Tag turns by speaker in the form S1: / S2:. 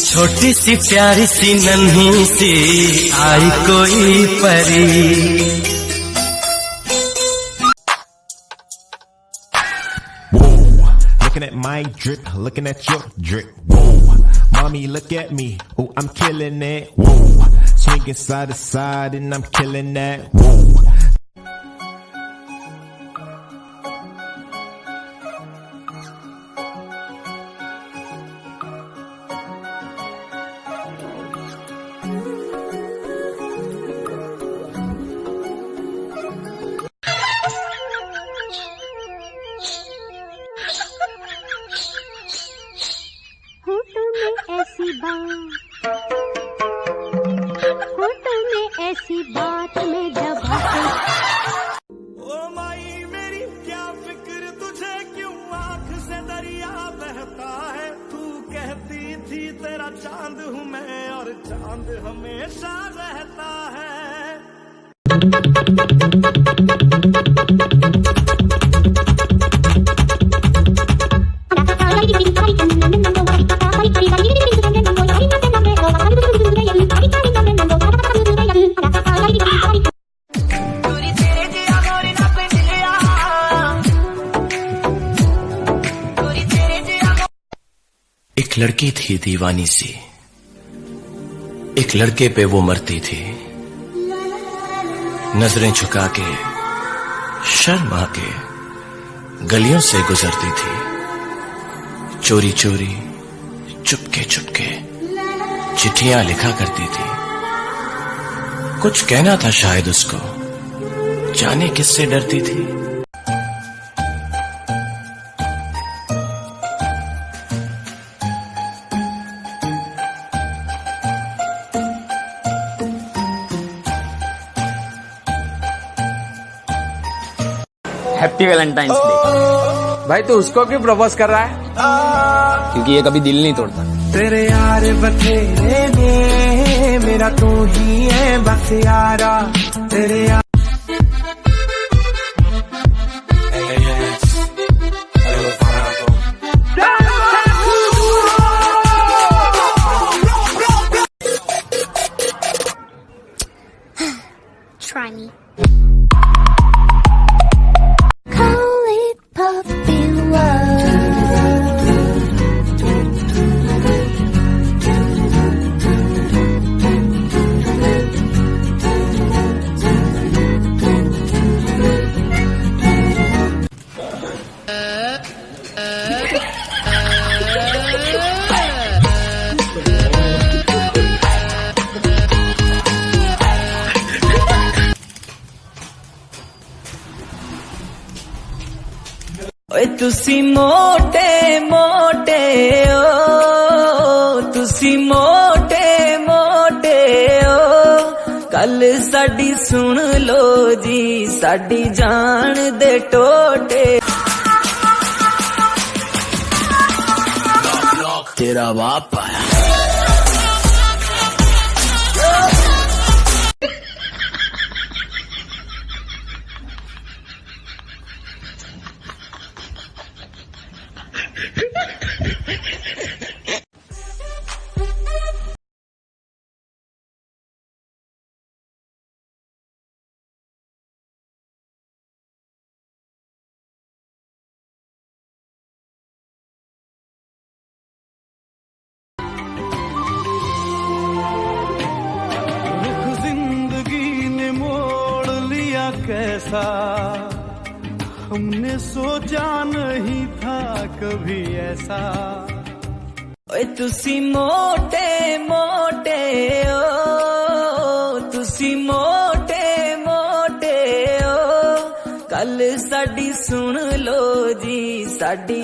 S1: छोटी सी प्यारी सी नन्ही सी आई कोई परी।
S2: Looking at my drip, looking at your drip. Whoa, mommy, look at me. Oh, I'm killing it. Whoa, swinging side to side and I'm killing that. Whoa.
S3: ऐसी बात में जब
S4: ओ माई मेरी क्या फिक्र तुझे, क्यों आंख से दरिया बहता है। तू कहती थी तेरा चांद हूँ मैं और चांद हमेशा रहता है।
S1: एक लड़की थी दीवानी सी, एक लड़के पे वो मरती थी। नजरें झुका के शर्मा के गलियों से गुजरती थी। चोरी चोरी चुपके चुपके चिट्ठियां लिखा करती थी। कुछ कहना था शायद उसको, जाने किससे डरती थी।
S5: Happy Valentine's day.
S6: भाई तू उसको क्यों प्रपोज कर रहा है?
S5: क्योंकि ये कभी दिल नहीं तोड़ता।
S4: तेरे यार बथेरे ने मेरा तू ही है बस यारा। तेरे यार
S3: try me.
S7: ओए तुसी मोटे मोटे ओ, तुसी मोटे मोटे ओ, कल साडी सुन लो जी साडी जान दे टोटे।
S1: तेरा बाप आया।
S4: कैसा हमने सोचा नहीं था कभी ऐसा।
S7: ओए तुसी मोटे मोटे ओ, तुसी मोटे मोटे ओ, कल साडी सुन लो जी साडी